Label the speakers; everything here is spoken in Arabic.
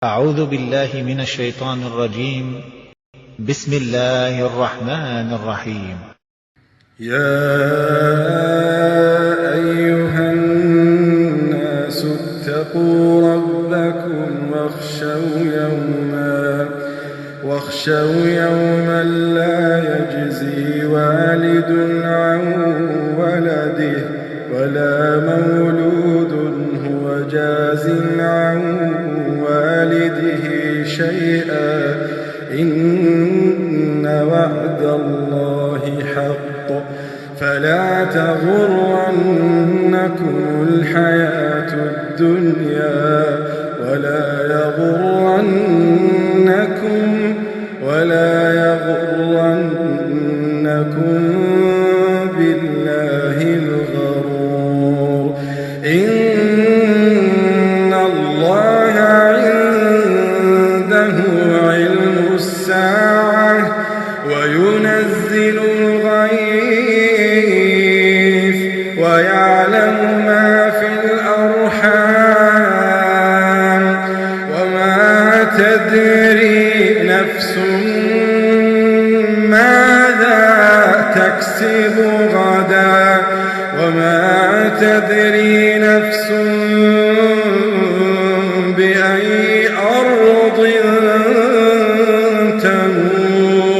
Speaker 1: أعوذ بالله من الشيطان الرجيم. بسم الله الرحمن الرحيم.
Speaker 2: يا أيها الناس اتقوا ربكم واخشوا يوما لا يجزي والد عن ولده ولا مولود هو جاز عن والده شيئا إن وعد الله حق فلا تغرنكم الحياة الدنيا ولا يغرنكم بالله الغرور. إن الله عنده علم الساعة وينزل الغيث ويعلم ما في الأرحام وما تدري نفس ماذا تكسب غدا وما تدري نفس بأي أرض تموت.